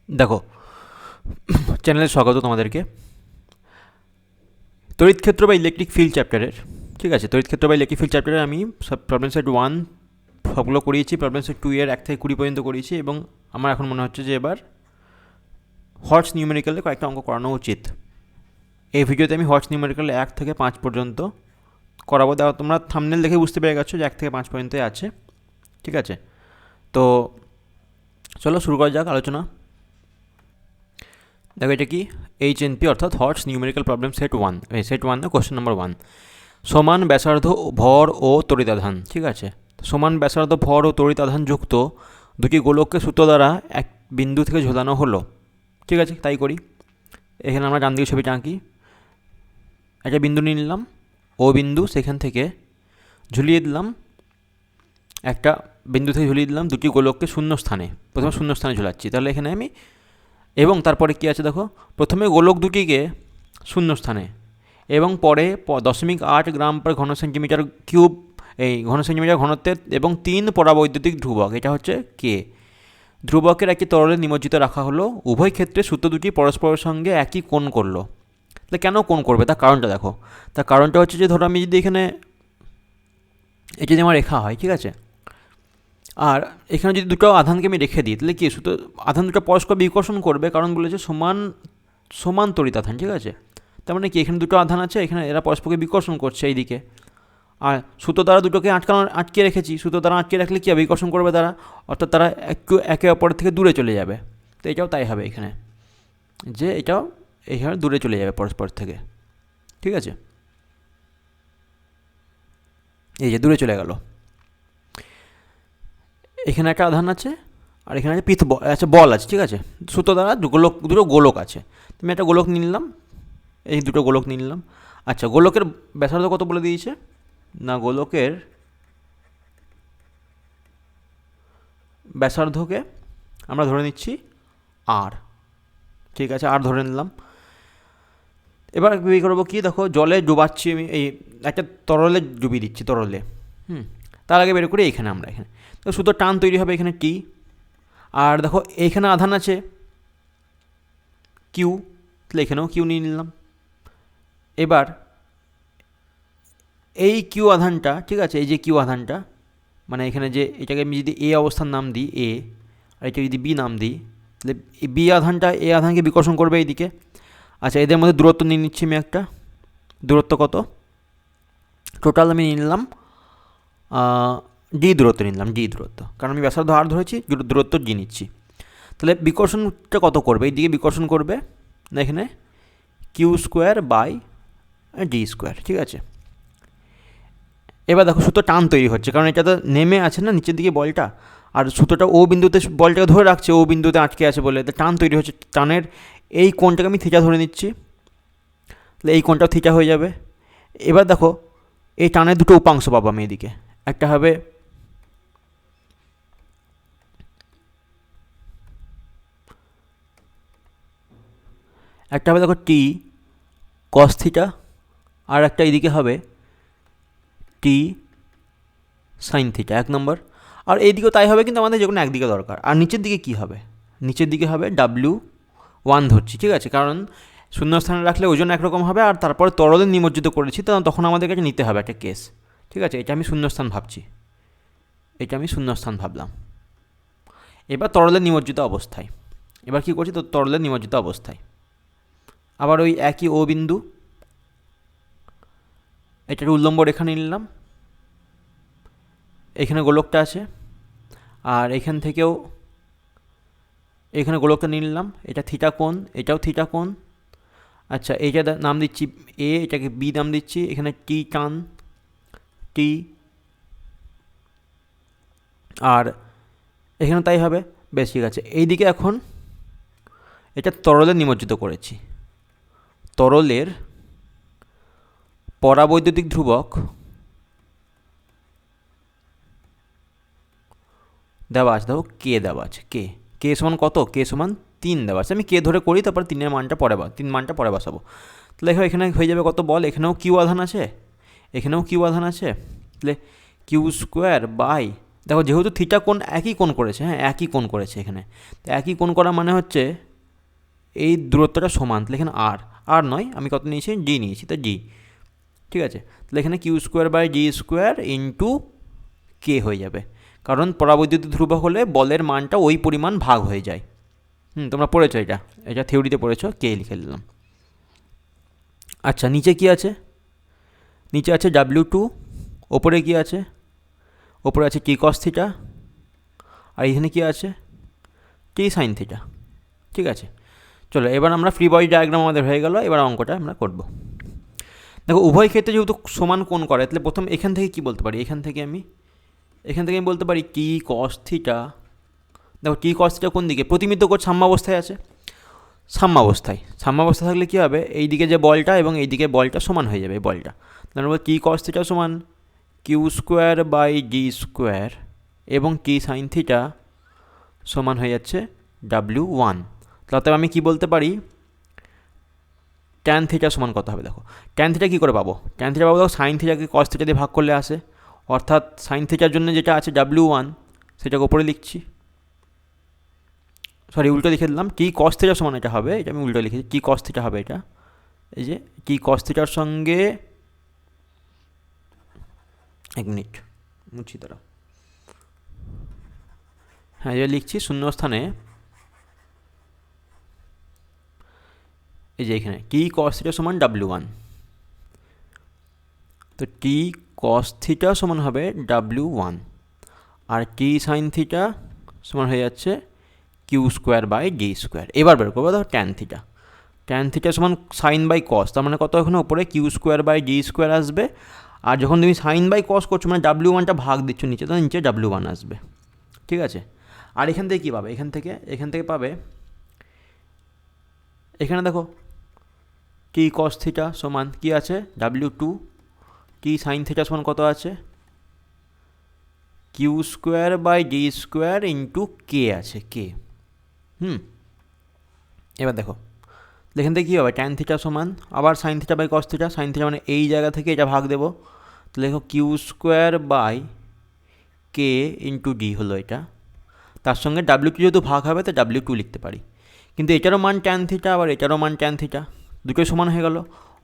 দেখো, চ্যানেলে স্বাগত তোমাদেরকে। তড়িৎ ক্ষেত্র বা ইলেকট্রিক ফিল্ড চ্যাপ্টারের, ঠিক আছে, তড়িৎ ক্ষেত্র বা ইলেকট্রিক ফিল্ড চ্যাপ্টারে আমি সব প্রবলেম সেট 1 সবগুলো করিয়েছি, প্রবলেম সেট 2 এর 1 থেকে 20 পর্যন্ত করিয়েছি, এবং আমার এখন মনে হচ্ছে যে এবার হর্টজ নিউমেরিক্যালে কয়েকটা অঙ্ক করানো উচিত। এই ভিডিওতে আমি হর্টজ নিউমেরিক্যালে 1 থেকে 5 পর্যন্ত করাবো। দেখো, তোমরা থাম্বনেল দেখে বুঝতে পেরে গেছো যে 1 থেকে 5 পর্যন্তই আছে, ঠিক আছে। তো চলো শুরু করা যাক আলোচনা। দেখো, এটা কি HNP অর্থাৎ হর্টজ নিউমেরিক্যাল প্রবলেম সেট 1, সেট 1 না, কোশ্চেন নাম্বার 1। সমান ব্যাসার্ধ ভর ও তড়িতাধান, ঠিক আছে। সমান ব্যাসার্ধ ভর ও তড়িতাধান যুক্ত দুটি গোলককে সুতো দ্বারা এক বিন্দু থেকে ঝোলানো হলো, ঠিক আছে। তাই করি, এখানে আমরা ডান দিকে ছবিটা আঁকি। একটা বিন্দু নিয়ে নিলাম, ও বিন্দু, সেখান থেকে ঝুলিয়ে দিলাম, একটা বিন্দু থেকে ঝুলিয়ে দিলাম দুটি গোলককে শূন্য স্থানে, প্রথমে শূন্য স্থানে ঝুলাচ্ছি। তাহলে এখানে আমি, এবং তারপরে কী আছে দেখো, প্রথমে গোলক দুটিকে শূন্য স্থানে, এবং পরে 0.8 গ্রাম পার ঘন সেন্টিমিটার কিউব, এই ঘন সেন্টিমিটার ঘনত্বের এবং 3 পরাবৈদ্যুতিক ধ্রুবক, এটা হচ্ছে কে, ধ্রুবকের একটি তরলে নিমজ্জিত রাখা হলো। উভয় ক্ষেত্রে সূত্র দুটি পরস্পরের সঙ্গে একই কোণ করলো। তাহলে কেন কোণ করবে, তার কারণটা দেখো। তার কারণটা হচ্ছে যে, ধরো আমি যদি এখানে এটা যদি আমার রেখা হয়, ঠিক আছে, আর এখানে যদি দুটো আধানকে আমি রেখে দিই, তাহলে কি সুতো আধান দুটো পরস্পর বিকর্ষণ করবে, কারণ বলেছে সমান সমান তড়িৎ আধান, ঠিক আছে। তার মানে কি, এখানে দুটো আধান আছে, এখানে এরা পরস্পরকে বিকর্ষণ করছে এইদিকে, আর সুতো দ্বারা দুটোকে আটকে রেখেছি। সুতো দ্বারা আটকে রাখলে কি হবে, বিকর্ষণ করবে তারা, অর্থাৎ তারা একে অপরের থেকে দূরে চলে যাবে। তো এটাও তাই হবে এখানে, যে এটাও এইখানে দূরে চলে যাবে পরস্পর থেকে, ঠিক আছে। এই যে দূরে চলে গেল। এখানে একটা আধান আছে, আর এখানে আছে পিথ বল, আচ্ছা বল আছে, ঠিক আছে। সুতো দ্বারা দুটো গোলক আছে। তুমি একটা গোলক নিয়ে নিলাম, এই দুটো গোলক নিয়ে নিলাম। আচ্ছা, গোলকের ব্যাসার্ধ কত বলে দিয়েছে না, গোলকের ব্যাসার্ধকে আমরা ধরে নিচ্ছি আর, ঠিক আছে, আর ধরে নিলাম। এবার কী করবো, কি দেখো, জলে ডুবাচ্ছি আমি, এই একটা তরলে ডুবিয়ে দিচ্ছি, তরলে। তার আগে বের করি এখানে আমরা, এখানে তো সুতো টান তৈরি হবে এখানে টি, আর দেখো এইখানে আধান আছে কিউ, তাহলে এখানেও কিউ নিয়ে নিলাম। এবার এই কিউ আধানটা, ঠিক আছে, এই যে কিউ আধানটা, মানে এখানে যে এটাকে আমি যদি এ অবস্থার নাম দিই এ, আর এটা যদি বি নাম দিই, তাহলে এই বি আধানটা এ আধানকে বিকর্ষণ করবে এইদিকে। আচ্ছা, এদের মধ্যে দূরত্ব নিয়ে নিচ্ছি আমি একটা, দূরত্ব কত, টোটাল আমি নিয়ে নিলাম ডি দূরত্ব নিলাম, ডি দূরত্ব, কারণ আমি ব্যাসার্ধ আর ধরেছি, দূরত্ব ডি নিচ্ছি। তাহলে বিকর্ষণটা কত করবে, এইদিকে বিকর্ষণ করবে না, এখানে Q square by D square, ঠিক আছে। এবার দেখো, সুতো টান তৈরি হচ্ছে, কারণ এটা তো নেমে আছে না নিচের দিকে বলটা, আর সুতোটা ও বিন্দুতে বলটাকে ধরে রাখছে, ও বিন্দুতে আটকে আছে বলে টান তৈরি হচ্ছে। টানের এই কোণটাকে আমি থিটা ধরে নিচ্ছি, তাহলে এই কোণটাও থিটা হয়ে যাবে। এবার দেখো, এই টানের দুটো উপাংশ পাবো আমি এদিকে, একটা হবে দেখো টি কস থিটা, আর একটা এদিকে হবে টি সাইন থিটা, 1 নম্বর। আর এইদিকেও তাই হবে, কিন্তু আমাদের যে কোনো একদিকে দরকার। আর নিচের দিকে কি হবে, নিচের দিকে হবে W1 ধরছি, ঠিক আছে, কারণ শূন্যস্থানে রাখলে ওজন একরকম হবে, আর তারপরে তরলে নিমজ্জিত করেছি, তখন আমাদের কাছে নিতে হবে একটা কেস, ঠিক আছে। এটা আমি শূন্যস্থান ভাবছি, এটা আমি শূন্যস্থান ভাবলাম। এবার তরলে নিমজ্জিত অবস্থায়, এবার কী করছি, তো তরলে নিমজ্জিত অবস্থায় আবার ওই একই ও বিন্দু, এটার উল্লম্ব রেখা নিয়ে নিলাম, এখানে গোলকটা আছে, আর এখান থেকেও এখানে গোলকটা নিয়ে নিলাম, এটা থিটা কোণ, এটাও থিটা কোণ। আচ্ছা, এইটা নাম দিচ্ছি এ, এটাকে বি নাম দিচ্ছি, এখানে টি টান টি, আর এখানে তাই হবে। বেশ, ঠিক আছে। এইদিকে এখন এটা তরলে নিমজ্জিত করেছি, তরলের পরাবৈদ্যুতিক ধ্রুবক দেওয়া আছে, দেখো কে দেওয়া আছে, কে কে সমান কত, কে সমান 3 দেওয়া আছে। আমি কে ধরে করি, তারপর 3 মানটা পরে বসাবো। তাহলে এখানে হয়ে যাবে কত বল, এখানেও কিউ আধান আছে, এখানেও কিউ আধান আছে, তাহলে কিউ স্কোয়ার বাই দেখো যেহেতু থিটা কোণ একই কোণ করেছে, হ্যাঁ একই কোণ করেছে এখানে, তো একই কোণ করা মানে হচ্ছে এই দূরত্বটা সমান, তাহলে এখানে আর নয়, আমি কত নিয়েছি, জি নিয়েছি, তো জি, ঠিক আছে। তাহলে এখানে Q square by G square into K হয়ে যাবে, কারণ পরাবৈদ্যুতিক ধ্রুবক হলে বলের মানটা ওই পরিমাণ ভাগ হয়ে যায়। তোমরা পড়েছো এটা থিওরিতে পড়েছো, কে লিখে দিলাম। আচ্ছা, নিচে কি আছে, নিচে আছে W2, ওপরে কি আছে, ওপরে আছে টি কস থিটা, আর এখানে কি আছে, টি সাইন থিটা, ঠিক আছে। চলো এবার আমরা ফ্রি বডি ডায়াগ্রাম আমাদের হয়ে গেল, এবার অঙ্কটা আমরা করব। দেখো উভয় ক্ষেত্রে যেহেতু সমান কোণ করে, তাহলে প্রথম এখান থেকে কি বলতে পারি, এখান থেকে আমি বলতে পারি টি কস থিটা। দেখো টি কস থিটা কোন দিকে, প্রতিমিত কোণ সাম্যাবস্থায় আছে, সাম্যাবস্থায় থাকলে কী হবে, এই দিকে যে বলটা এবং এই দিকে বলটা সমান হয়ে যাবে, বলটা। তারপর টি কস থিটা সমান q square by D square এবং টি সাইন থিটা সমান হয়ে যাচ্ছে W1। তাতে আমি কি বলতে পারি, ট্যান থিটা সমান কত হবে। দেখো ট্যান থিটা কী করে পাবো, ট্যান থিটা পাবো, দেখো সাইন থিটাকে কস থিটা দিয়ে ভাগ করলে আসে, অর্থাৎ সাইন থিটার জন্য যেটা আছে W1 সেটাকে ওপরে লিখছি, সরি উল্টো লিখে দিলাম, টি কস থিটা সমান এটা হবে, এটা আমি উল্টো লিখেছি, টি কস থিটা হবে এটা, এই যে টি কস থিটার সঙ্গে, এক মিনিট মুছি তারা, হ্যাঁ এটা লিখছি শূন্যস্থানে, এই যে এখানে টি কস থিটা সমান W1, তো টি কস থিটা সমান হবে W1, আর টি সাইন থিটা সমান হয়ে যাচ্ছে q square by D square. এবার বের করবো, দেখো ট্যান থিটা সমান সাইন বাই কস, তার মানে কত, এখানে উপরে q square by D square আসবে, আর যখন তুমি সাইন বাই কস করছো মানে W1টা ভাগ দিচ্ছ নিচে, তো নিচে W1 আসবে, ঠিক আছে। আর এখান থেকে কী পাবে, এখান থেকে পাবে, এখানে দেখো টি কস থিটা সমান কী আছে, W2, টি সাইন থিটা সমান কত আছে, Q square by D square into K আছে, কে। এবার দেখো এখান থেকে কী হবে, ট্যান থিটা সমান আবার sine theta by cos theta, sine theta মানে এই জায়গা থেকে এটা ভাগ দেবো, তো দেখো q square by k into d হলো এটা, তার সঙ্গে W2 যেহেতু ভাগ হবে তো W2 লিখতে পারি, কিন্তু এটারও মান ট্যান থিটা আবার এটারও মান ট্যান থিটা, দুটোই সমান হয়ে গেল,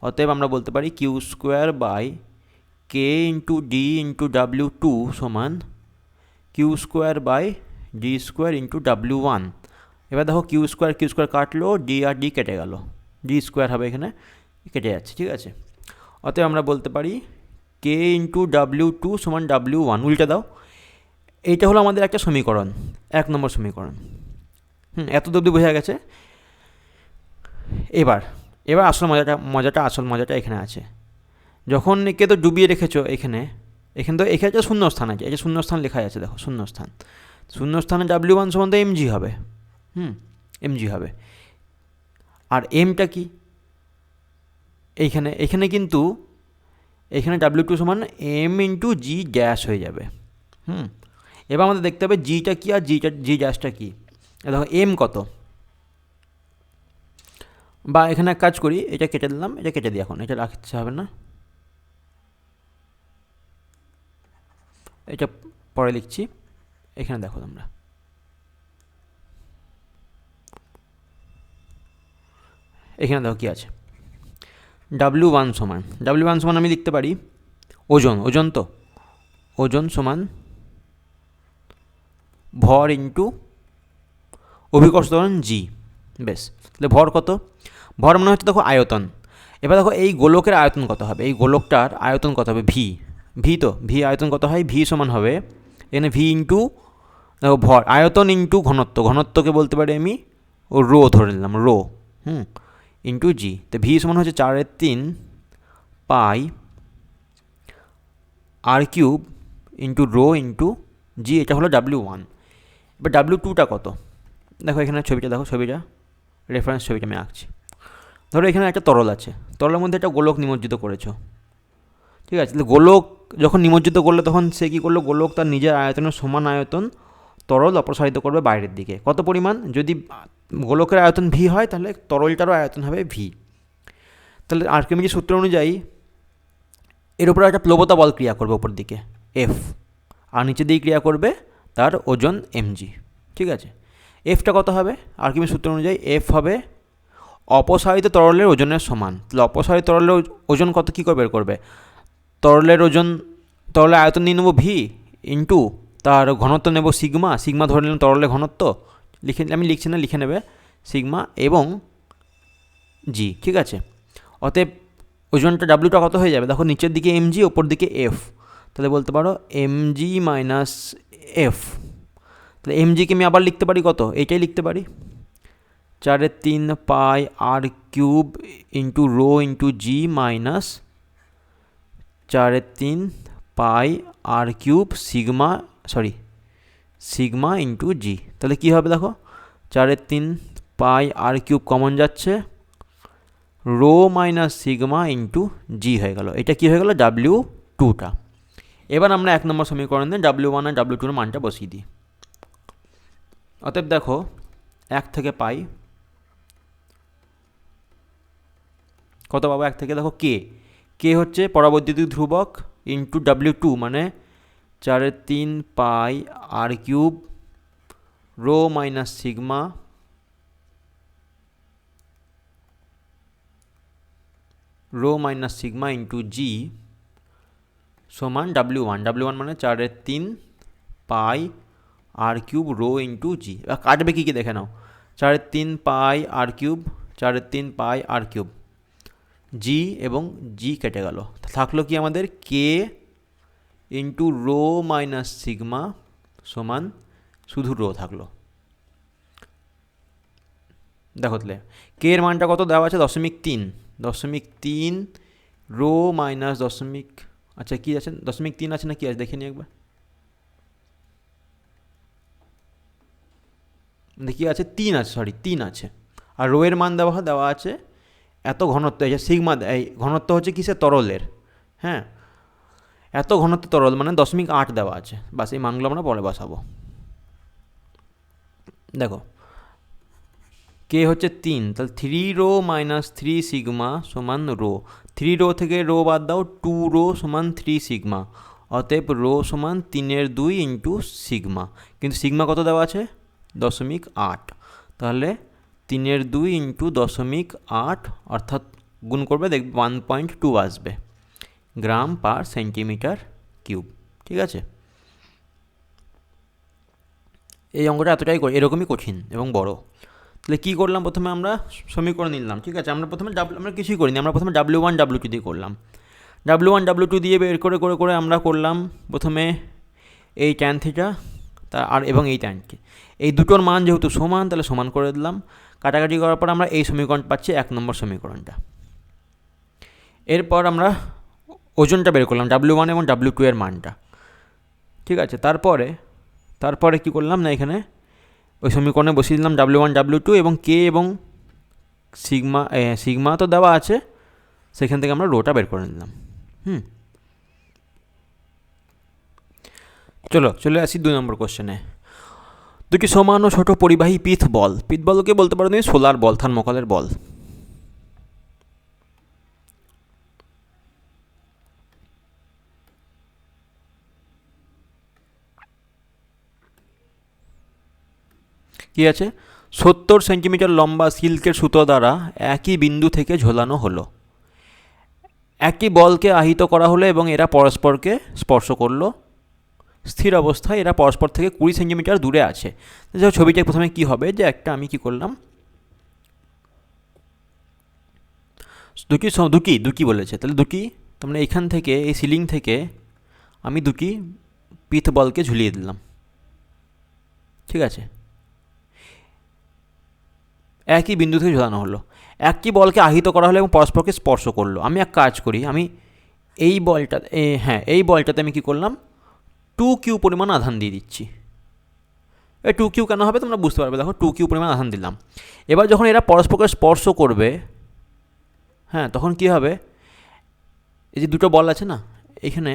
অতএব আমরা বলতে পারি q square by k into d into W2 সমান q square by D square into W1। এবার দেখো কিউ স্কোয়ার কাটলো, ডি আর ডি কেটে গেল, ডি স্কোয়ার হবে এখানে, কেটে যাচ্ছে, ঠিক আছে। অতএব আমরা বলতে পারি কে ইন্টু W2 সমান W1, উল্টে দাও, এইটা হলো আমাদের একটা সমীকরণ, 1 নম্বর সমীকরণ। এত অবধি বোঝা গেছে। এবার আসল মজাটা এখানে আছে, যখন একে তো ডুবিয়ে রেখেছো এখানে তো এখানে যে শূন্যস্থান আছে, এই যে শূন্যস্থান লেখা আছে, দেখো শূন্যস্থানে W1 সমান তো mg হবে, mg হবে, আর এমটা কি, এখানে কিন্তু এখানে W2 সমান m ইন্টু জি গ্যাস হয়ে যাবে। এবার আমাদের দেখতে হবে জিটা কি আর জি গ্যাসটা কি। দেখো এম কত, বা এখানে এক কাজ করি, এটা কেটে দিলাম, এটা কেটে দিই, এখন এটা রাখতে হবে না, এটা পরে লিখছি। এখানে দেখো তোমরা, এখানে দেখো কি আছে, W1 সমান আমি লিখতে পারি ওজন তো ওজন সমান ভর ইন্টু অভিকর্ষ ত্বরণ জি, বেশ। তাহলে ভর কত, ভর মনে হচ্ছে দেখো আয়তন। এবার দেখো এই গোলকের আয়তন কত হবে, এই গোলকটার আয়তন কত হবে, ভি আয়তন কত হয়, ভি সমান হবে এখানে ভি ইন্টু, দেখো ভর আয়তন ইন্টু ঘনত্বকে বলতে পারি আমি রো ধরে নিলাম, রো ইন্টু জি, তো ভি সমান হচ্ছে 4/3 pi r cube into rho into জি, এটা হলো W1। এবার W2টা কত, দেখো এখানে ছবিটা রেফারেন্স ছবিটা আমি আঁকছি। ধরো এখানে একটা তরল আছে, তরলের মধ্যে একটা গোলক নিমজ্জিত করেছো, ঠিক আছে। তাহলে গোলক যখন নিমজ্জিত করলো তখন সে কী করলো, গোলক তার নিজের আয়তনের সমান আয়তন তরল অপসারিত করবে বাইরের দিকে, কত পরিমাণ, যদি গোলকের আয়তন ভি হয় তাহলে তরলটারও আয়তন হবে ভি। তাহলে আর্কিমিডিসের সূত্র অনুযায়ী এর উপরে একটা প্লবতা বল ক্রিয়া করবে উপর দিকে, এফ, আর নিচে দিয়ে ক্রিয়া করবে তার ওজন mg। ঠিক আছে, এফটা কত হবে? আর্কিমিডিস সূত্র অনুযায়ী এফ হবে অপসারিত তরলের ওজনের সমান। তাহলে অপসারিত তরলের ওজন কত কী করে বের করবে? তরলের ওজন, তরলের আয়তন নিয়ে নেবো ভি ইন্টু তার ঘনত্ব নেব সিগমা, সিগমা ধরে নিলাম তরলের ঘনত্ব, আমি লিখছি না, লিখে নেবে সিগমা এবং জি। ঠিক আছে, অতএব ওজনটা ডাব্লিউটা কত হয়ে যাবে? দেখো নিচের দিকে mg, ওপর দিকে এফ, তাহলে বলতে পারো mg মাইনাস এফ। তাহলে mgকে আমি আবার লিখতে পারি কত? এইটাই লিখতে পারি 4/3 pi r cube into rho into জি minus 4/3 pi r cube sigma into জি। তাহলে কী হবে দেখো, 4/3 পাই আর কিউব কমন যাচ্ছে, রো মাইনাস সিগমা ইন্টু জি হয়ে গেল। এটা কি হয়ে গেল? W2টা। এবার আমরা 1 নম্বর সমীকরণে W1 আর W2 মানটা বসিয়ে দিই। অতএব দেখো 1 থেকে পাই কত পাবো? 1 থেকে দেখো কে হচ্ছে পরাবৈদ্যুতিক ধ্রুবক ইন্টু W2 মানে 4/3 pi r cube rho minus sigma into g সমান W1 মানে 4/3 pi r cube rho into g. কাটবে কী দেখে নাও, 4/3 pi r cube, 4/3 pi r cube, জি এবং জি কেটে গেল, থাকলো কি আমাদের কে ইন্টু রো মাইনাস সিগমা সমান শুধু রো থাকলো। দেখো তাহলে কে এর মানটা কত দেওয়া আছে? 0.3 রো মাইনাস আচ্ছা কী আছে? 0.3 আছে না কি আছে দেখে নি একবার, দেখি আছে 3 আছে, 3 আছে। আর রো এর মান দেওয়া আছে এত ঘনত্ব, এই সিগমা, এই ঘনত্ব হচ্ছে কিসের? তরলের। হ্যাঁ, এত ঘনত্ব তরল মানে 0.8 দেওয়া আছে। বাস এই মানগুলো আমরা পরে বসাবো। দেখো কে হচ্ছে 3, তাহলে 3 রো মাইনাস 3 সিগমা সমান রো। 3 রো থেকে রো বাদ দাও, 2 রো সমান 3 সিগমা। অতএব রো সমান 3/2 ইন্টু সিগমা, কিন্তু সিগমা কত দেওয়া আছে? 0.8। তাহলে 3/2 ইন্টু 0.8 অর্থাৎ গুণ করবে দেখবে 1.2 আসবে গ্রাম পার সেন্টিমিটার কিউব। ঠিক আছে, এই অঙ্কটা এরকমই কঠিন এবং বড়। তাহলে কী করলাম? প্রথমে আমরা সমীকরণ নিলাম। ঠিক আছে, আমরা কিছুই করিনি, আমরা প্রথমে W1 W2 দিয়ে করলাম। W1 W2 দিয়ে বের করে আমরা করলাম প্রথমে এই ট্যান থিটা এবং এই ট্যানকে, এই দুটোর মান যেহেতু সমান তাহলে সমান করে দিলাম। কাটাকাটি করার পর আমরা এই সমীকরণ পাচ্ছি, 1 নম্বর সমীকরণটা। এরপর আমরা ওজনটা বের করলাম, W1 এবং W2 এর মানটা। ঠিক আছে, তারপরে কী করলাম না, এখানে ওই সমীকরণে বসিয়ে দিলাম W1 W2 এবং কে এবং সিগমা তো দেওয়া আছে, সেখান থেকে আমরা রোটা বের করে নিলাম। চলে আসি 2 নম্বর কোশ্চেনে। দুটি সমান ও ছোট পরিবাহী পিথ বলকে বলতে পারো তুমি সোলার বল, থার্মোকলের বল। কি আছে? 70 সেন্টিমিটার লম্বা সিল্কের সুতো দ্বারা একই বিন্দু থেকে ঝোলানো হলো। একই বলকে আহিত করা হলো এবং এরা পরস্পরকে স্পর্শ করলো। স্থির অবস্থায় এরা পরস্পর থেকে 20 সেন্টিমিটার দূরে আছে। ছবিটা প্রথমে কি হবে, যে একটা আমি কি করলাম, দুকি বলেছে, তাহলে দুকি তার মানে এখান থেকে এই সিলিং থেকে আমি দুটি পিথ বলকে ঝুলিয়ে দিলাম। ঠিক আছে, একই বিন্দু থেকে ঝোলানো হলো, একটি বলকে আহিত করা হলো এবং পরস্পরকে স্পর্শ করলো। আমি এক কাজ করি, আমি এই বলটাতে আমি কি করলাম, 2Q পরিমাণ আধান দিয়ে দিচ্ছি। এই 2Q কেন হবে তোমরা বুঝতে পারবে। দেখো 2Q পরিমাণ আধান দিলাম। এবার যখন এরা পরস্পরকে স্পর্শ করবে, হ্যাঁ, তখন কি হবে, এই যে দুটো বল আছে না, এখানে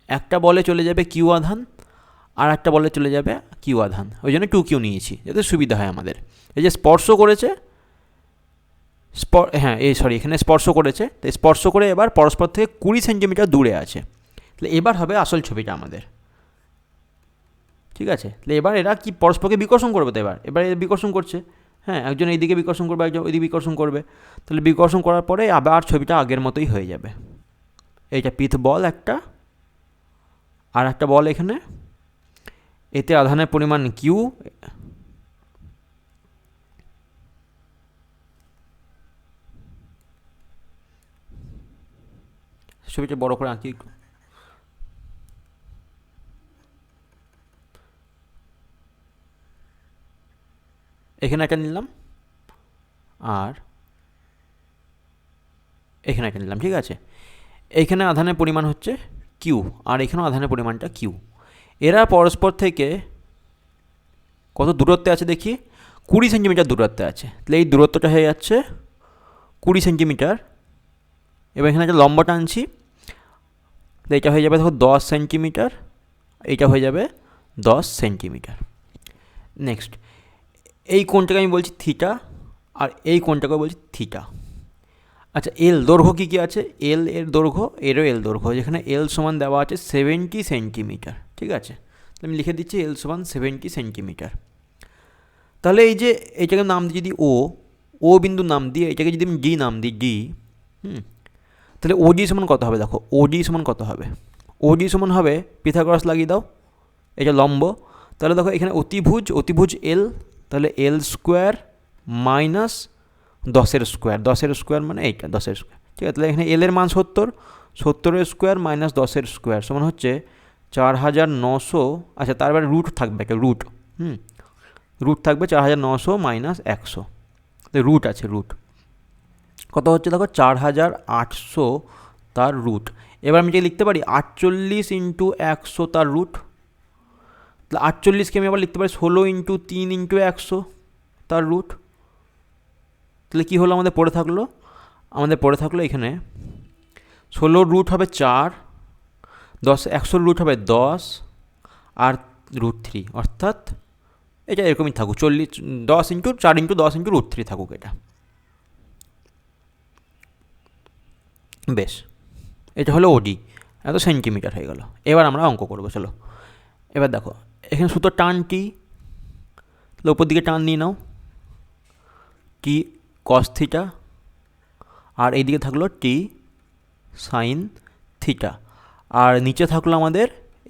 একটা বলে চলে যাবে Q আধান আর একটা বলে চলে যাবে Q আধান, ওই জন্য 2Q নিয়েছি যাতে সুবিধা হয় আমাদের। এই যে স্পর্শ করেছে, এখানে স্পর্শ করেছে, তো স্পর্শ করে এবার পরস্পর থেকে 20 সেন্টিমিটার দূরে আছে। তাহলে এবার হবে আসল ছবিটা আমাদের। ঠিক আছে, তাহলে এবার এরা কি পরস্পরকে বিকর্ষণ করবে, তো এবার এরা বিকর্ষণ করছে, হ্যাঁ, একজন এইদিকে বিকর্ষণ করবে, একজন ওইদিকে বিকর্ষণ করবে, তাহলে বিকর্ষণ করার পরে আবার ছবিটা আগের মতোই হয়ে যাবে। এইটা পিথ বল একটা, আর একটা বল এখানে, এতে আধানের পরিমাণ কিউ, ছবিটা বড় করে আঁকি একটু। এখানে একটা নিলাম আর এখানে একটা নিলাম, ঠিক আছে। এইখানে আধানের পরিমাণ হচ্ছে কিউ, আর এখানেও আধানের পরিমাণটা কিউ। এরা পরস্পর থেকে কত দূরত্বে আছে দেখি, 20 সেন্টিমিটার দূরত্বে আছে। তাহলে এই দূরত্বটা হয়ে যাচ্ছে 20 সেন্টিমিটার। এবার এখানে একটা লম্বা টানছি, তো এইটা হয়ে যাবে দেখো 10 সেন্টিমিটার, এইটা হয়ে যাবে 10 সেন্টিমিটার। নেক্সট, এই কোণটাকে আমি বলছি থিটা, আর এই কোণটাকে বলছি থিটা। আচ্ছা, এল দৈর্ঘ্য কী কী আছে, এল এর দৈর্ঘ্য, এরও এল দৈর্ঘ্য, যেখানে এল সমান দেওয়া আছে 70 সেন্টিমিটার, ঠিক আছে। আমি লিখে দিচ্ছি এল সমান 70 সেন্টিমিটার। তাহলে এই যে এইটাকে নাম দিই যদি ও বিন্দু নাম দিয়ে, এটাকে যদি আমি ডি নাম দিই ডি, তাহলে ওডি সমান কত হবে, দেখো ওডি সমান কত হবে, ওডি সমান হবে, পিথাগোরাস লাগিয়ে দাও, এটা লম্ব, তাহলে দেখো এখানে অতিভুজ এল, তাহলে এল স্কোয়ার মাইনাস 10-এর স্কোয়ার মানে এইটা 10-এর স্কোয়ার, ঠিক আছে। তাহলে এখানে এল এর মান 70-এর স্কোয়ার মাইনাস 10-এর স্কোয়ার সমান হচ্ছে 4900। আচ্ছা, তারপরে রুট থাকবে একটা, রুট থাকবে 4900 মাইনাস 100, রুট আছে, রুট কত হচ্ছে দেখো 4800 তার রুট। এবার আমি যে লিখতে পারি 48 ইন্টু 100 তার রুট, তাহলে 48কে আমি আবার লিখতে পারি 16 ইন্টু 3 ইন্টু 100 তার রুট। তাহলে কী হলো, আমাদের পড়ে থাকলো এখানে 16 রুট হবে 4, 100 রুট হবে 10, আর রুট 3, অর্থাৎ এটা এরকমই থাকুক 10 ইন্টু 4 ইন্টু 10 ইন্টু রুট 3 থাকুক এটা। বেশ, এটা হলো ওডি, এত সেন্টিমিটার হয়ে গেল। এবার আমরা অঙ্ক করবো, চলো। এবার দেখো এখানে সূত্র টান টি, তাহলে উপর দিকে টান নিয়ে নাও, টি কস থিটা, আর এইদিকে থাকলো টি সাইন থিটা, আর নিচে থাকলো আমাদের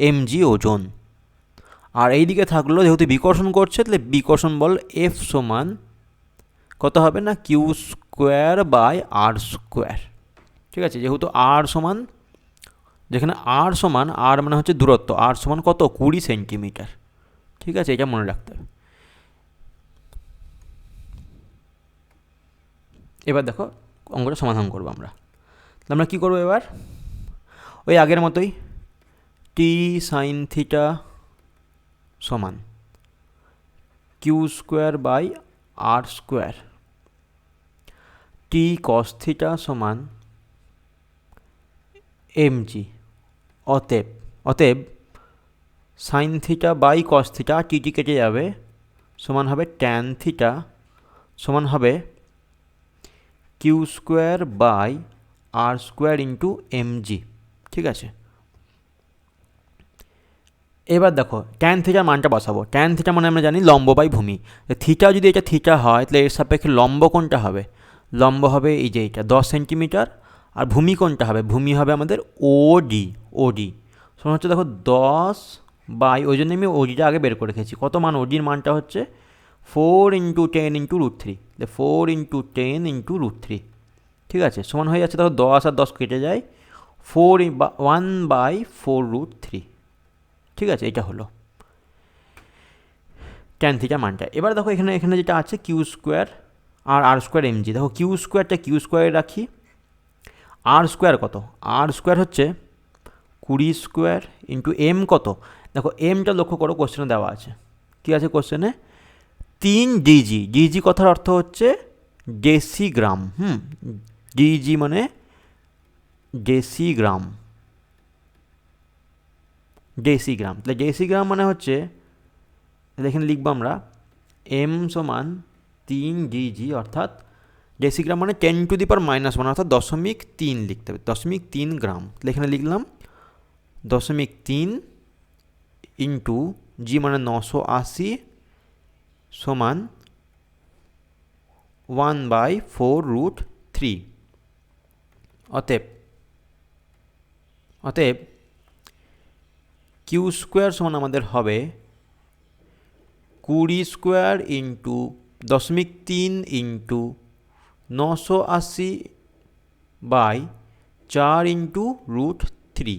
এমজি ওজন, আর এইদিকে থাকলো যেহেতু বিকর্ষণ করছে, তাহলে বিকর্ষণ বল এফ সমান কত হবে না, q square by r square, ঠিক আছে। যেহেতু আর সমান, যেখানে আর সমান, আর মানে হচ্ছে দূরত্ব, আর সমান কত 20 সেন্টিমিটার, ঠিক আছে, এটা মনে রাখতে হবে। এবার দেখো অঙ্কটা সমাধান করবো আমরা কী করবো এবার, ওই আগের মতোই টি সাইন থিটা সমান q square by r squared, T cos theta সমান এমজি, অতএব sine theta by cos theta, T কেটে যাবে, সমান হবে ট্যান থিটা সমান হবে q square by r squared into mg, ঠিক আছে। এবার দেখো ট্যান থিটার মানটা বসাবো, ট্যান থিটা মানে আমরা জানি লম্ব বাই ভূমি, থিটা যদি এটা থিটা হয়, তাহলে এর সাপেক্ষে লম্ব কোনটা হবে, লম্ব হবে এই যে এইটা 10 সেন্টিমিটার, আর ভূমি কোনটা হবে, ভূমি হবে আমাদের ওডি সমান হচ্ছে দেখো 10 বাই, ওই জন্য আমি ওডিটা আগে বের করে রেখেছি, কত মান, ওডির মানটা হচ্ছে 4 into 10 into root 3, 4 into 10 into root 3, ঠিক আছে, সমান হয়ে যাচ্ছে দেখো 10 আর 10 কেটে যায়, 1/4 রুট 3, ঠিক আছে। এটা হলো ট্যান থিটা মানটা। এবার দেখো এখানে যেটা আছে কিউ স্কোয়ার আর আর স্কোয়ার এমজি, দেখো কিউ স্কোয়ারে রাখি, আর স্কোয়ার কত, আর স্কোয়ার হচ্ছে 20 স্কোয়ার ইন্টু এম কত, দেখো এমটা লক্ষ্য করো কোশ্চেনে দেওয়া আছে, কী আছে কোশ্চেনে, 3 ডিজি কথার অর্থ হচ্ছে ডেসিগ্রাম, ডিজি মানে ডেসিগ্রাম, তাহলে ডেসিগ্রাম মানে হচ্ছে, এখানে লিখবো আমরা এম সমান 3 ডিজি, অর্থাৎ ডেসিগ্রাম মানে 10⁻⁻1, অর্থাৎ 0.3 লিখতে হবে, 0.3 গ্রাম। তাহলে এখানে লিখলাম 0.3 ইন্টু জি মানে 980 সমান 1/4√3। অতএব কিউ স্কোয়ার সমান আমাদের হবে 20 স্কোয়ার ইন্টু 0.3 ইন্টু 980/4 ইন্টু √3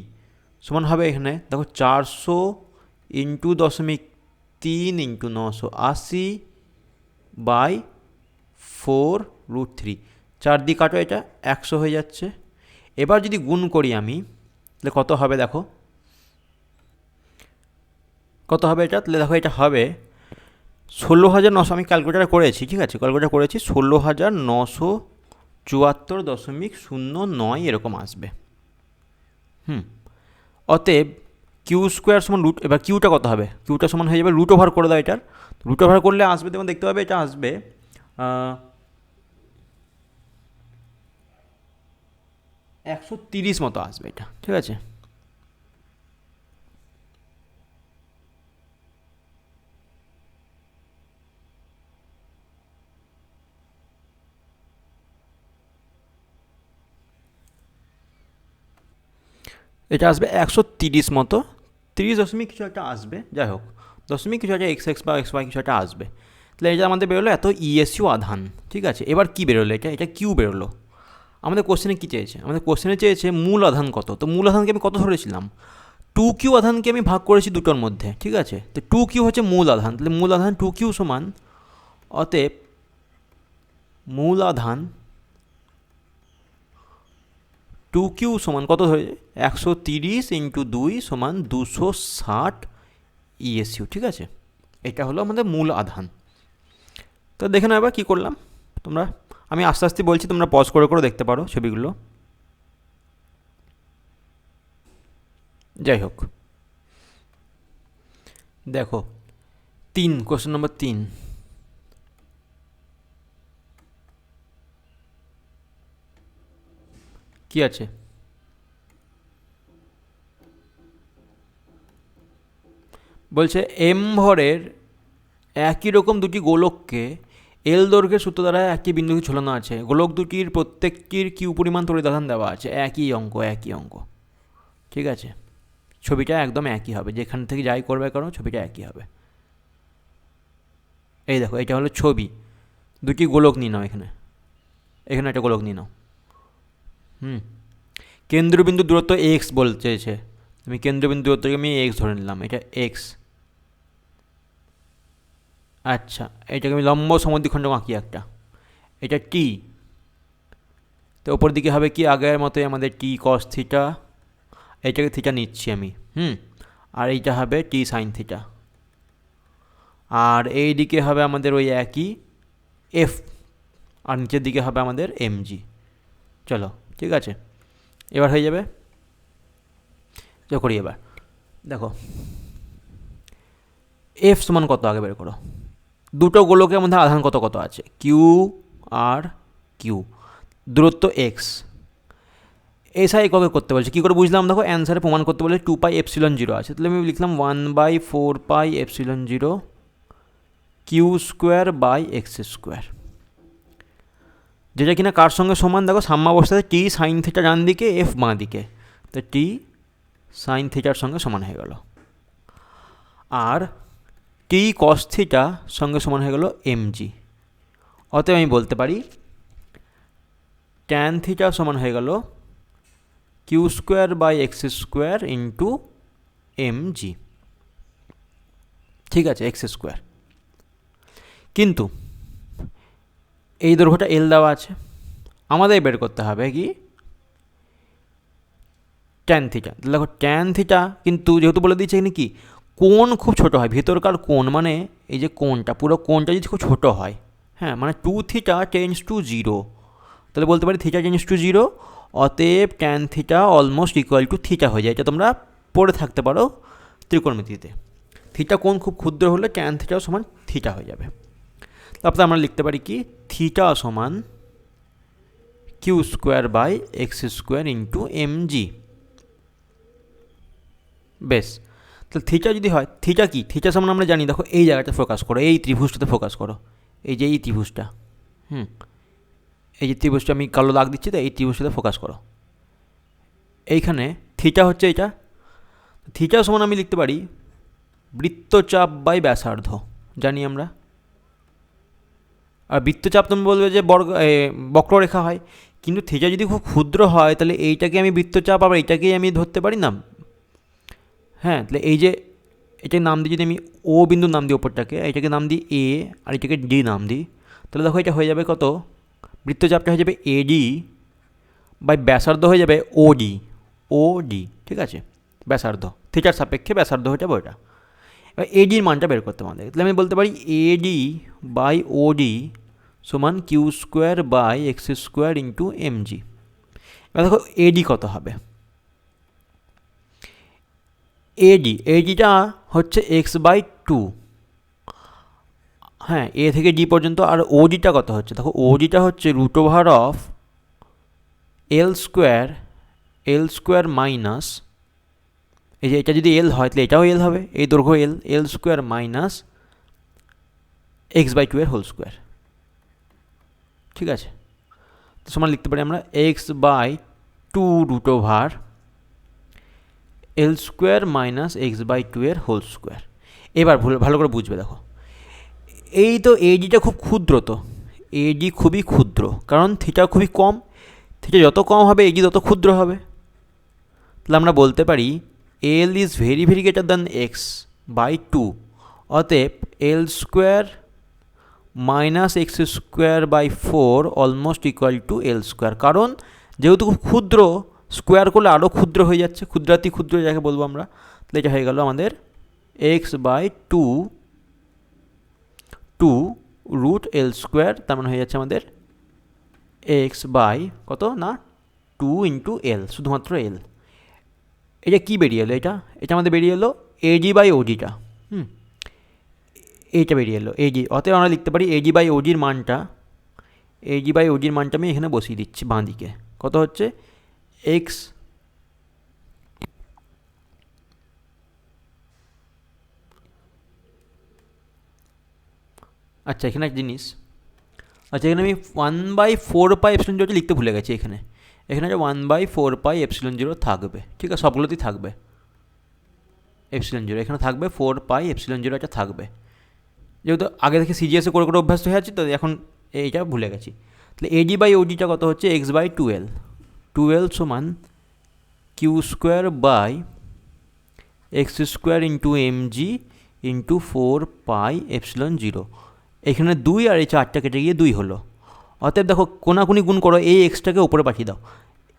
সমান হবে এখানে দেখো 400 ইন্টু 0.3 ইন্টু 980/4√3। 4 দিয়ে কাটো, এটা 100 হয়ে যাচ্ছে। এবার যদি গুণ করি আমি, তাহলে কত হবে দেখো, কত হবে এটা, তাহলে দেখো এটা হবে 16,900। আমি ক্যালকুলেটার করেছি, ঠিক আছে, ক্যালকুলেটার করেছি, 16,974.09 এরকম আসবে। অতএব কিউ স্কোয়ার সমান রুট, এবার কিউটা কত হবে, কিউটা সমান হয়ে যাবে রুট ওভার করে দাও এটার। রুট ওভার করলে আসবে, যেমন দেখতে পাবে এটা আসবে 130 মতো আসবে এটা, ঠিক আছে। এটা আসবে 130 মতো, 30 দশমিক কিছু একটা আসবে, যাই হোক দশমিক কিছু একটা এক্স বা এক্স ওয়াই কিছু একটা আসবে। তাহলে এটা আমাদের বেরোলো এত ইএসইউ আধান, ঠিক আছে। এবার কি বেরোলো, এটা কিউ বেরোলো। আমাদের কোশ্চেনে কী চেয়েছে, আমাদের কোশ্চেনে চেয়েছে মূল আধান কত। তো মূল আধানকে আমি কত ধরেছিলাম, 2Q আধানকে আমি ভাগ করেছি দুটোর মধ্যে, ঠিক আছে। তো 2Q হচ্ছে মূল আধান, তাহলে মূল আধান 2Q সমান, অতএব মূল আধান 2Q সমান কত ধরে, 130 ইন্টু 2 সমান 260 ইএসইউ, ঠিক আছে। এটা হলো আমাদের মূল আধান। তো দেখে নাও এবার কী করলাম তোমরা, আমি আস্তে আস্তে বলছি, তোমরা পজ করে করে দেখতে পারো ছবিগুলো। যাই হোক, দেখো 3, কোশ্চেন নম্বর 3, কি আছে, বলছে এম ভরের একই রকম দুটি গোলককে এল দৈর্ঘ্যের সূত্র দ্বারা একই বিন্দুতে ঝোলানো আছে। গোলক দুটির প্রত্যেকটির কিউ পরিমাণ তড়িৎ দেওয়া আছে, একই অঙ্ক, ঠিক আছে। ছবিটা একদম একই হবে, যেখান থেকে যাই করবে কারণ ছবিটা একই হবে। এই দেখো, এটা হলো ছবি, দুটি গোলক নিয়ে নাও, এখানে একটা গোলক নিয়ে নাও। কেন্দ্রবিন্দু দূরত্ব এক্স বলতে চেয়েছে, আমি কেন্দ্রবিন্দু দূরত্বকে আমি এক্স ধরে নিলাম, এটা এক্স। আচ্ছা, এটাকে আমি লম্ব সমদ্বিখণ্ডক আঁকি একটা, এটা টি। তো ওপর দিকে হবে কি আগের মতোই আমাদের টি কস থিটা, এটাকে থিটা নিচ্ছি আমি, আর এইটা হবে টি সাইন থিটা। আর এই দিকে হবে আমাদের ওই একই এফ, আর নিচের দিকে হবে আমাদের এমজি। চলো ঠিক আছে, এবার হয়ে যাবে। যা করি এবার, দেখো এফ সমান কত আগে বের করো। দুটো গোলকের মধ্যে আধান কত কত আছে, কিউ আর কিউ, দূরত্ব এক্স। এসআই কবে করতে বলছে, কী করে বুঝলাম, দেখো অ্যান্সারে প্রমাণ করতে বলে 2πε0 আছে, তাহলে আমি লিখলাম 1/4πε0 q square by x squared, যেটা কিনা কার সঙ্গে সমান, দেখো সাম্যাবস্থাতে টি সাইন থিটা ডান দিকে, এফ বাঁ দিকে, তো টি সাইন থিটার সঙ্গে সমান হয়ে গেল। আর টি কস থিটা সঙ্গে সমান হয়ে গেল এমজি। অতএব আমি বলতে পারি ট্যান থিটা সমান হয়ে গেল q square by x square into mg, ঠিক আছে, এক্স স্কোয়ার। কিন্তু এই দৈর্ঘ্যটা এল দেওয়া আছে, আমাদের বের করতে হবে কি ট্যান থিটা। দেখো ট্যান থিটা কিন্তু যেহেতু বলে দিচ্ছে এখানে কি কোণ খুব ছোট হয়, ভেতরকার কোণ মানে এই যে কোণটা, পুরো কোণটা যদি খুব ছোট হয়, হ্যাঁ, মানে 2 থিটা টেন্ডস টু 0, তাহলে বলতে পারি থিটা টেন্ডস টু 0, অতএব tan theta almost equal two theta হয়ে যায়। এটা তোমরা পড়ে থাকতে পারো ত্রিকোণমিতিতে, থিটা কোণ খুব ক্ষুদ্র হলে ট্যান থিটাও সমান থিটা হয়ে যাবে। তারপরে আমরা লিখতে পারি কি থিটা সমান q square by x square into mg. বেশ, তো থিটা যদি হয়, থিটা কি, থিটা সমান আমরা জানি, দেখো এই জায়গাটা ফোকাস করো, এই ত্রিভুজটাতে ফোকাস করো, এই যে এই ত্রিভুজটা, এই যে ত্রিভুজটা আমি কালো দাগ দিচ্ছি, তো এই ত্রিভুজটাতে ফোকাস করো। এইখানে থিটা হচ্ছে এটা, থিটা সমান আমি লিখতে পারি বৃত্তচাপ বাই ব্যাসার্ধ, জানি আমরা। আর বৃত্তচাপ তুমি বলবে যে বক্ররেখা হয়, কিন্তু থিটা যদি খুব ক্ষুদ্র হয় তাহলে এইটাকে আমি বৃত্তচাপ, আবার এইটাকেই আমি ধরতে পারি না। হ্যাঁ, তাহলে এই যে এটাকে নাম দিই, যদি আমি ও বিন্দুর নাম দিই ওপরটাকে, এটাকে নাম দিই এ, আর এটাকে ডি নাম দিই, তাহলে দেখো এটা হয়ে যাবে কত, বৃত্তচাপটা হয়ে যাবে এডি বাই ব্যাসার্ধ হয়ে যাবে ওডি, ওডি, ঠিক আছে, ব্যাসার্ধ, থিটার সাপেক্ষে ব্যাসার্ধ হয়ে যাবে ওটা। এবার এডির মানটা বের করতে আমাদের, তাহলে আমি বলতে পারি এডি বাই ওডি সমান q square by x square into mg. এবার দেখো এডি কত হবে, এডিটা হচ্ছে এক্স বাই টু, হ্যাঁ, এ থেকে ডি পর্যন্ত। আর ওডিটা কত হচ্ছে, দেখো ওডিটা হচ্ছে root over of l square minus, এই যে এটা যদি এল হয় তাহলে এটাও এল হবে, এই দৈর্ঘ্য L square minus x by two এর হোল স্কোয়ার, ঠিক আছে। তো সমান লিখতে পারি আমরা x by two root over L square minus x by two এর হোল স্কোয়ার। এবার ভালো করে বুঝবে, দেখো এই তো এডিটা খুব ক্ষুদ্র, তো এডি খুবই ক্ষুদ্র, কারণ থিটা খুবই কম, থিটা যত কম হবে এডি তত ক্ষুদ্র হবে। তাহলে আমরা বলতে পারি L is very very greater than x by two, অতএব L square minus x squared by four almost equal to L squared, কারণ যেহেতু খুব ক্ষুদ্র, স্কোয়ার করলে আরও ক্ষুদ্র হয়ে যাচ্ছে, ক্ষুদ্রাতি ক্ষুদ্র যাকে বলবো আমরা, তাহলে এটা হয়ে গেল আমাদের x by two root l square, তার মানে হয়ে যাচ্ছে আমাদের এক্স বাই কত না টু ইন্টু এল, শুধুমাত্র এল। এটা কী বেরিয়ে এলো, এটা আমাদের বেরিয়ে এলো এডি বাই ওডিটা, এইটা বেরিয়ে এলো এডি, অতএব আমরা লিখতে পারি এডি বাই ওডির মানটা, আমি এখানে বসিয়ে দিচ্ছি বাঁ দিকে, কত হচ্ছে এক্স, আচ্ছা এখানে এক জিনিস, আচ্ছা এখানে আমি 1/4 এপসিলন জিরোটা লিখতে ভুলে গেছি, এখানে যে 1/4 এপসিলন জিরো থাকবে, ঠিক আছে, সবগুলোতেই থাকবে এপসিলন জিরো, এখানে থাকবে 4 এপসিলন জিরো, এটা থাকবে, যেহেতু আগে থেকে সিজিএসে করে করে অভ্যস্ত হয়ে আছে, তো এখন এইটা ভুলে গেছি। তাহলে এডি বাই ওডিটা কত হচ্ছে এক্স বাই টুয়েলভ সমান q square by x square into mg into 4 epsilon zero, এখানে 2 আর এই 4টা কেটে গিয়ে 2 হলো, অতএব দেখো কোনাকুনি গুণ করো, এই এক্সটাকে উপরে পাঠিয়ে দাও,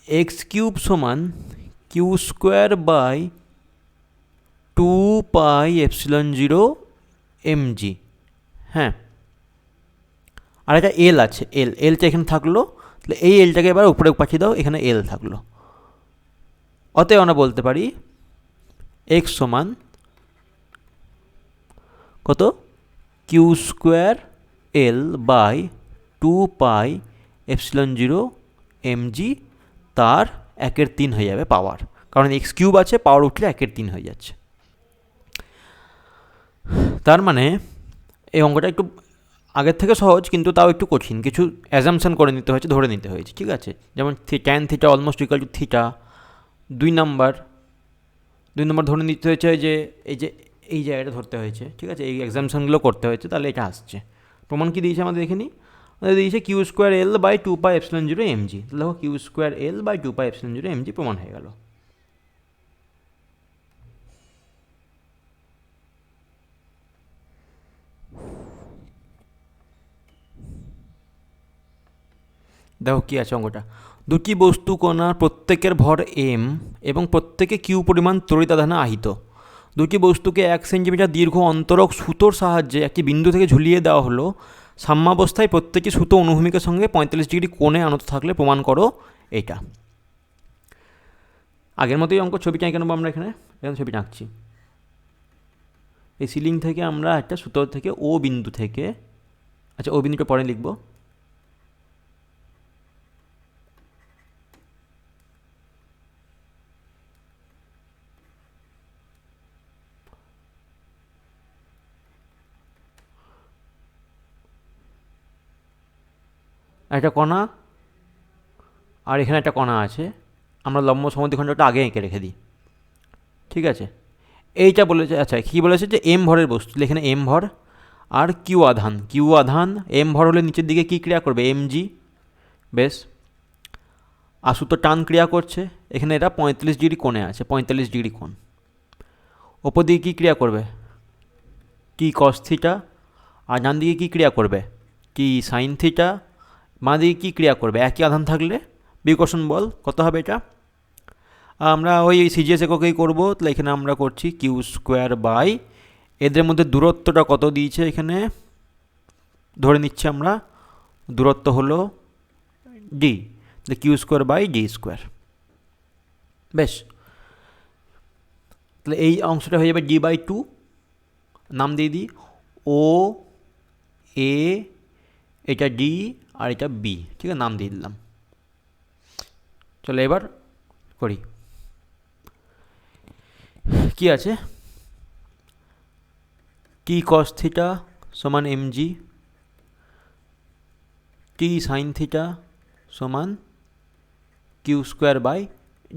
এক্স কিউব সমান q square by 2 epsilon zero mg, হ্যাঁ, আর এটা এল আছে, এলটা এখানে থাকলো, তাহলে এই এলটাকে এবার উপরে পাঠিয়ে দাও, এখানে এল থাকলো, অতএব আমরা বলতে পারি এক্স সমান কত q square l by 2 epsilon zero mg, তার 1/3 হয়ে যাবে পাওয়ার, কারণ এক্স কিউব আছে, পাওয়ার উঠলে 1/3 হয়ে যাচ্ছে। তার মানে এই অঙ্কটা একটু আগের থেকে সহজ, কিন্তু তাও একটু কঠিন, কিছু অ্যাজামশন করে নিতে হয়েছে, ধরে নিতে হয়েছে, ঠিক আছে, যেমন tan theta almost equal two theta, 2 নম্বর ধরে নিতে হয়েছে যে এই জায়গাটা ধরতে হয়েছে, ঠিক আছে, এই এক্সামশনগুলো করতে হয়েছে, তাহলে এটা আসছে। প্রমাণ কী দিয়েছে আমাদের দেখে নিই, আমাদের দিয়েছে q square l by 2 epsilon zero mg, তাহলে দেখো q square l by 2 epsilon zero mg প্রমাণ হয়ে গেল। দেখো কী আছে অঙ্কটা, দুটি বস্তু কণার প্রত্যেকের ভর এম এবং প্রত্যেকে কিউ পরিমাণ তড়িতাধানে আহিত, দুটি বস্তুকে 1 সেন্টিমিটার দীর্ঘ অন্তরক সুতোর সাহায্যে একটি বিন্দু থেকে ঝুলিয়ে দেওয়া হলো, সাম্যাবস্থায় প্রত্যেকটি সুতো অনুভূমিকের সঙ্গে 45 ডিগ্রি কোণে আনত থাকলে প্রমাণ করো এইটা। আগের মতোই অঙ্ক, ছবিটা এঁকে নেবো আমরা, এখানে ছবিটা আঁকছি, এই সিলিং থেকে আমরা একটা সুতো থেকে ও বিন্দু থেকে, আচ্ছা ও বিন্দুটা পরে লিখবো, একটা কণা আর এখানে একটা কণা আছে, আমরা লম্ব সমদ্বিখণ্ডটা আগে এঁকে রেখে দিই। ঠিক আছে, এইটা বলেছে, আচ্ছা কী বলেছে যে এম ভরের বস্তু, এখানে এম ভর আর কিউ আধান, এম ভর হলে নিচের দিকে কী ক্রিয়া করবে, এম জি। বেশ, আসু তো টান ক্রিয়া করছে, এখানে এটা 45 ডিগ্রি কোণে আছে, 45 ডিগ্রি কোণ। ওপর দিকে কী ক্রিয়া করবে, টি কস থিটা, আর ডান দিকে কী ক্রিয়া করবে, টি সাইন থিটা। বাঁ দিকে কী ক্রিয়া করবে, একই আধান থাকলে বিকর্ষণ বল কত হবে, এটা আমরা ওই সিজিএস এককেই করবো, তাহলে এখানে আমরা করছি কিউ স্কোয়ার বাই, এদের মধ্যে দূরত্বটা কত দিয়েছে এখানে ধরে নিচ্ছি আমরা, দূরত্ব হলো ডি, তাহলে q square by D square. বেশ, তাহলে এই অংশটা হয়ে যাবে ডি বাই টু, নাম দিয়ে দিই ও এ, এটা ডি আর এটা বি, ঠিক আছে, নাম দিয়ে দিলাম। চলো এবার করি, কি আছে, টি কস থিটা সমান m g, T sine theta সমান q square by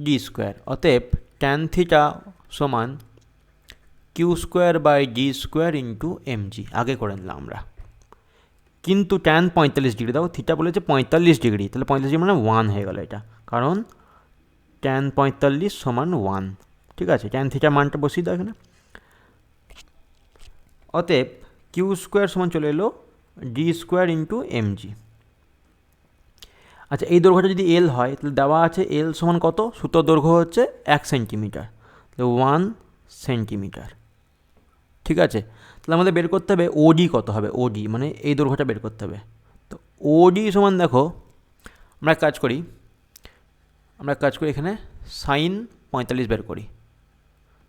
D square. অতএব ট্যান থিটা সমান q square by D square into m g, আগে করে নিলাম আমরা। কিন্তু ট্যান 45 ডিগ্রি, দেখো থিটা বলেছে 45 ডিগ্রি, তাহলে 45 ডিগ্রি মানে 1 হয়ে গেল এটা, কারণ ট্যান 45 সমান 1। ঠিক আছে, ট্যান থিটা মানটা বসিয়ে দাও এখানে। অতএব কিউ স্কোয়ার সমান চলে এলো d square into m g. আচ্ছা, এই দৈর্ঘ্যটা যদি এল হয়, তাহলে দেওয়া আছে এল সমান কত, সুতোর দৈর্ঘ্য হচ্ছে 1 সেন্টিমিটার, তাহলে 1 সেন্টিমিটার। ঠিক আছে, তাহলে আমাদের বের করতে হবে ওডি কত হবে, ওডি মানে এই দৈর্ঘ্যটা বের করতে হবে। তো ওডি সমান দেখো, আমরা কাজ করি এখানে সাইন 45 বের করি,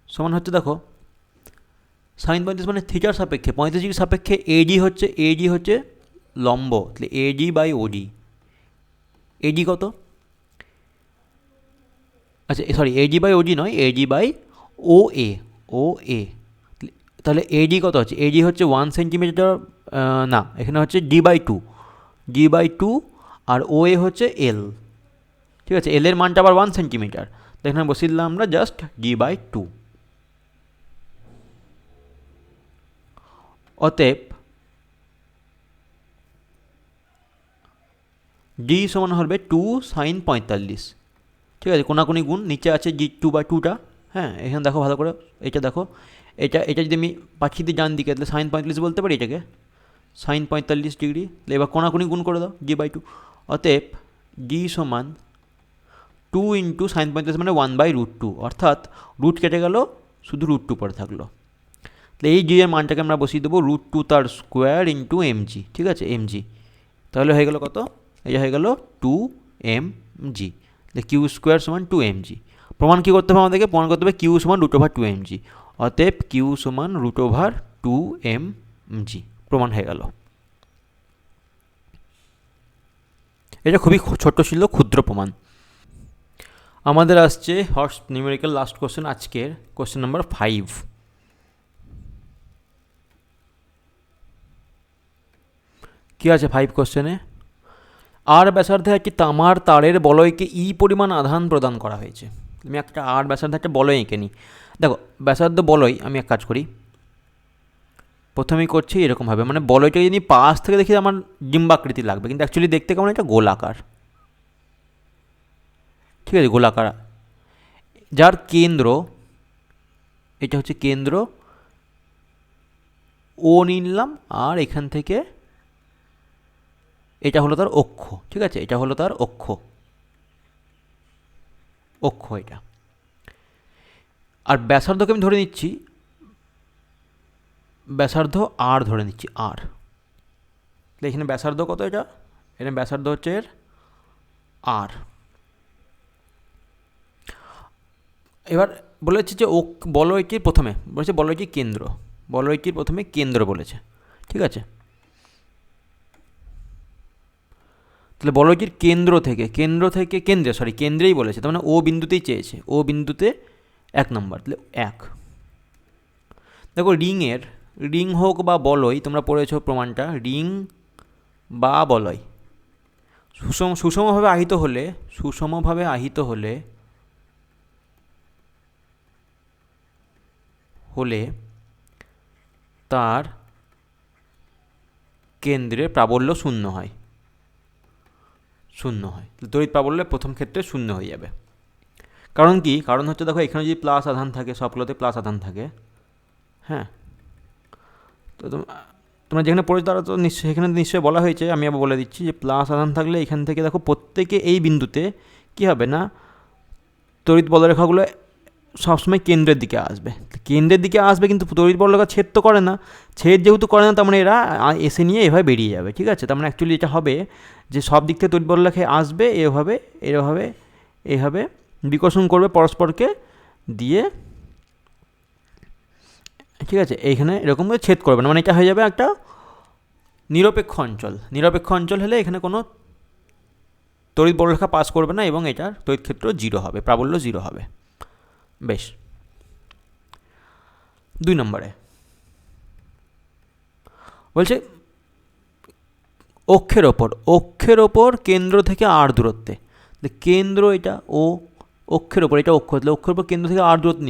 সমান হচ্ছে দেখো সাইন 45 মানে থিটার সাপেক্ষে 45 ডিগ্রি সাপেক্ষে এডি হচ্ছে লম্ব, তাহলে এডি বাই ওডি। এডি কত, আচ্ছা সরি এডি বাই ওডি নয়, এডি বাই ও এ, তাহলে এডি কত হচ্ছে, এডি হচ্ছে 1 সেন্টিমিটার, না এখানে হচ্ছে ডি বাই টু আর ও এ হচ্ছে এল। ঠিক আছে, এল এর মানটা আবার 1 সেন্টিমিটার, তো এখানে বসিয়ে দিলাম আমরা জাস্ট ডি বাই টু। অতএব ডি সমান হবে 2 সাইন 45। ঠিক আছে, কোনাকুনি গুণ, নিচে আছে জি 2/2টা, হ্যাঁ এখানে দেখো ভালো করে, এটা দেখো, এটা যদি আমি পাঠিয়ে দিই ডান দিকে, তাহলে সাইন 45 বলতে পারি এটাকে, সাইন 45 ডিগ্রি। তাহলে এবার কোনাকুনি গুণ করে দাও ডি বাই টু। অতএব ডি সমান 2 ইন্টু সাইন 45 মানে 1/√2, অর্থাৎ রুট কেটে গেল, শুধু √2 পরে থাকলো। তাহলে এই ডি এর মানটাকে আমরা বসিয়ে দেবো √2 তার স্কোয়ার ইন্টু এম জি। ঠিক আছে, এম জি, তাহলে হয়ে গেল কত, এই হয়ে গেল 2 এম জি। কিউ স্কোয়ার সমান 2 এম জি। প্রমাণ কী করতে হবে আমাদেরকে, প্রমাণ করতে হবে কিউ সমান √2 এম জি। অতএব কিউ সমান √2 এম জি, প্রমাণ হয়ে গেল। এটা খুবই ছোট্ট ছিল, ক্ষুদ্র প্রমাণ। আমাদের আসছে হর্স নিউমেরিক্যাল লাস্ট কোশ্চেন, আজকের কোশ্চেন নাম্বার 5। কী আছে 5 কোশ্চেনে, আর ব্যাসার্ধে একটি তামার তারের বলয়কে ই পরিমাণ আধান প্রদান করা হয়েছে। আমি একটা আর ব্যাসার্ধে একটা বলয় এঁকে নিই। দেখো ব্যাসার্ধ বলয়, আমি এক কাজ করি, প্রথমেই করছি এরকমভাবে, মানে বলয়টা যদি পাশ থেকে দেখি আমার ডিম্বাকৃতি লাগবে, কিন্তু অ্যাকচুয়ালি দেখতে কেমন, একটা গোলাকার। ঠিক আছে, গোলাকার, যার কেন্দ্র, এটা হচ্ছে কেন্দ্র, ও নিলাম, আর এখান থেকে এটা হলো তার অক্ষ। ঠিক আছে, এটা হলো তার অক্ষ, এটা। আর ব্যাসার্ধকে আমি ধরে নিচ্ছি, ব্যাসার্ধ আর ধরে নিচ্ছি, আর। এখানে ব্যাসার্ধ কত, এটা এখানে ব্যাসার্ধ হচ্ছে এর আর। এবার বলেছে যে বলয়টির প্রথমে বলেছে বলয়টির প্রথমে কেন্দ্র বলেছে। ঠিক আছে, তাহলে বলয়টির কেন্দ্রেই বলেছে, তার মানে ও বিন্দুতেই চেয়েছে, ও বিন্দুতে 1 নম্বর, তাহলে 1। দেখো রিং হোক বা বলয়, তোমরা পড়েছো প্রমাণটা, রিং বা বলয়, সুষমভাবে আহিত হলে তার কেন্দ্রে প্রাবল্য শূন্য হয়। তড়িৎ প্রাবল্য প্রথম ক্ষেত্রে শূন্য হয়ে যাবে। কারণ কি? কারণ হচ্ছে দেখো এখানে যদি প্লাস আধান থাকে, সবগুলোতে প্লাস আধান থাকে, হ্যাঁ, তো তোমরা যেখানে পড়েছো তারা তো নিশ্চয়ই সেখানে নিশ্চয়ই বলা হয়েছে, আমি আবার বলে দিচ্ছি যে প্লাস আধান থাকলে এখান থেকে দেখো প্রত্যেকে এই বিন্দুতে কী হবে না, তড়িৎ বলরেখাগুলো সবসময় কেন্দ্রের দিকে আসবে, কিন্তু তড়িৎ বলরেখা ছেদ তো করে না, যেহেতু করে না তার মানে এরা এসে নিয়ে এভাবে বেরিয়ে যাবে, ঠিক আছে। তার মানে অ্যাকচুয়ালি এটা হবে যে সব দিক থেকে তড়িৎ বলরেখা আসবে, এভাবে বিকর্ষণ করবে পরস্পরকে দিয়ে, ঠিক আছে। এইখানে এরকম ছেদ করবে না, মানে এটা হয়ে যাবে একটা নিরপেক্ষ অঞ্চল হলে এখানে কোনো তড়িৎ বলরেখা পাস করবে না এবং এটার তড়িৎ ক্ষেত্র 0 হবে, প্রাবল্য 0 হবে। বেশ, 2 নম্বরে বলছে অক্ষের ওপর কেন্দ্র থেকে আর দূরত্বে, কেন্দ্র এটা ও অক্ষের ওপর, এটা অক্ষের ওপর কেন্দ্র থেকে আর দূরত্ব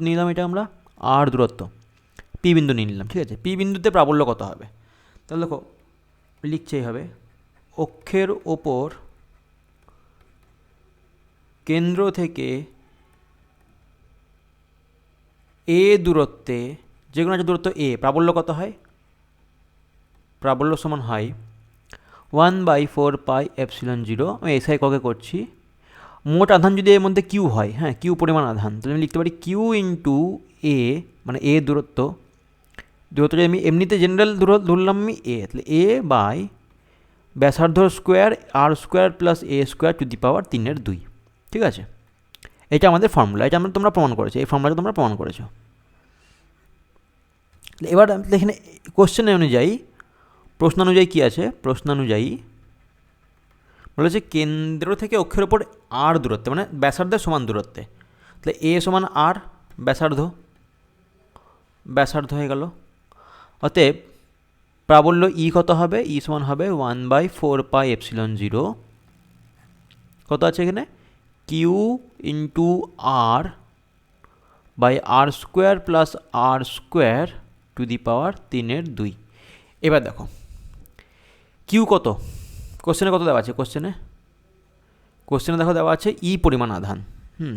নিলাম, এটা আমরা আর দূরত্ব পি বিন্দু নিয়ে নিলাম, ঠিক আছে। পি বিন্দুতে প্রাবল্য কত হবে? তাহলে দেখো লিখছে এইভাবে, অক্ষের ওপর কেন্দ্র থেকে এ দূরত্বে, যে কোনো একটা দূরত্ব এ, প্রাবল্য কত হয়? প্রাবল্য সমান হয় 1/4 পাই এপসিলন 0, আমি এসআই ককে করছি, মোট আধান যদি এর মধ্যে কিউ হয়, হ্যাঁ, কিউ পরিমাণ আধান, তাহলে আমি লিখতে পারি কিউ ইন্টু এ, মানে এ দূরত্ব যদি আমি এমনিতে জেনারেল ধরলাম আমি এ, তাহলে এ বাই ব্যাসার্ধ squared r squared plus a squared to the power 3/2, ঠিক আছে। এটা আমাদের ফর্মুলা, এটা তোমরা প্রমাণ করেছো, এই ফর্মুলাটা তোমরা প্রমাণ করেছো। এবার এখানে প্রশ্ন অনুযায়ী কী আছে? প্রশ্নানুযায়ী বলেছে কেন্দ্র থেকে অক্ষের ওপর আর দূরত্বে, মানে ব্যাসার্ধের সমান দূরত্বে, তাহলে এ সমান আর ব্যাসার্ধ হয়ে গেল। অতএব প্রাবল্য ই কত হবে? ই সমান হবে 1/4 পাই এপসিলন 0, কত আছে এখানে? Q into r by r squared plus r squared to the power 3/2। এবার দেখো কিউ কত, কোশ্চেনে কত দেওয়া আছে? কোশ্চেনে দেখো দেওয়া আছে ই পরিমাণ আধান,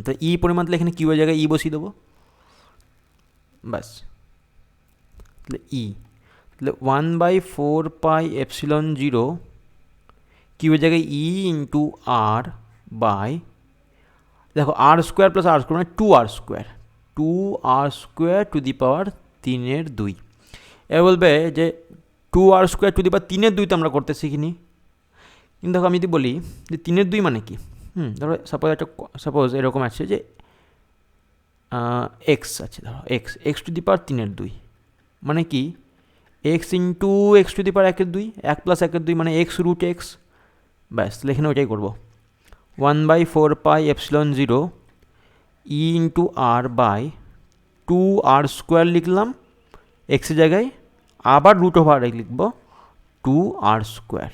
তো ই পরিমাণ, তাহলে এখানে কিউ এর জায়গায় ই বসিয়ে দেবো, ব্যাস। তাহলে ই, তাহলে 1/4 পাই এপসিলন 0 কিউ এর জায়গায় ই ইন্টু আর বাই, দেখো আর স্কোয়ার প্লাস আর স্কোয়ার মানে 2r square to the power 3/2। এবার বলবে যে 2r square to the power 3/2 তো আমরা করতে শিখিনি, কিন্তু দেখো আমি যদি বলি যে 3/2 মানে কি, ধরো সাপোজ এরকম আছে যে এক্স আছে, ধরো এক্স টু দি পাওয়ার 3/2 মানে কি, x into x two the power 1/2, 1 plus 1/2 মানে এক্স রুট এক্স, ব্যাস। তাহলে এখানে ওইটাই করবো, 1/4 pi epsilon 0 e into r by 2r square লিখলাম এক্সের জায়গায়, আবার রুট ওভার লিখব 2r স্কোয়ার,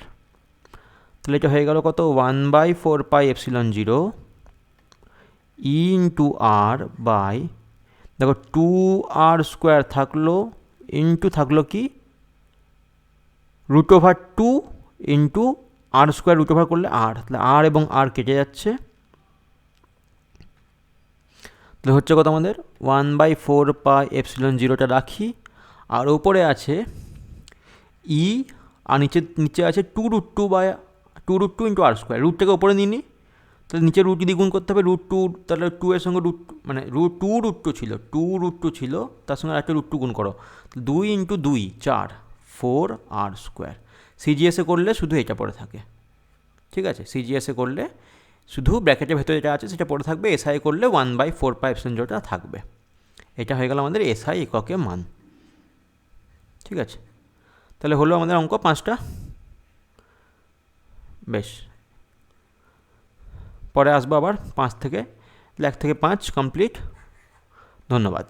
তাহলে এটা হয়ে গেল কত? 1/4 pi epsilon 0 e into r by, দেখো 2r স্কোয়ার থাকলো ইন্টু থাকলো কি root over 2 into r square, root over করলে আর, তাহলে আর এবং আর কেটে যাচ্ছে, তাহলে হচ্ছে কত আমাদের 1/4 পাই এপসিলন 0টা রাখি, আর উপরে আছে ই, আর নিচে আছে 2√2 ইন্টু আর স্কোয়ার, রুটটাকে উপরে নিয়ে নিই, তাহলে নিচে রুট যদি গুণ করতে হবে √2, তাহলে 2 এর সঙ্গে মানে √2 ছিল, তার সঙ্গে একটা √2 গুণ করো, 2 ইন্টু 2 4, 4r স্কোয়ার। সিজিএসে করলে শুধু এটা পড়ে থাকে, ঠিক আছে। সিজিএসে করলে শুধু ব্র্যাকেটের ভেতরে যেটা আছে সেটা পড়ে থাকবে, এসআই করলে 1/4 পাই এপসিলন 0টা থাকবে। এটা হয়ে গেল আমাদের এসআই এককে মান, ঠিক আছে। তাহলে হলো আমাদের অঙ্ক 5টা। বেশ, পরে আসবো আবার 1 থেকে 5 কমপ্লিট। ধন্যবাদ।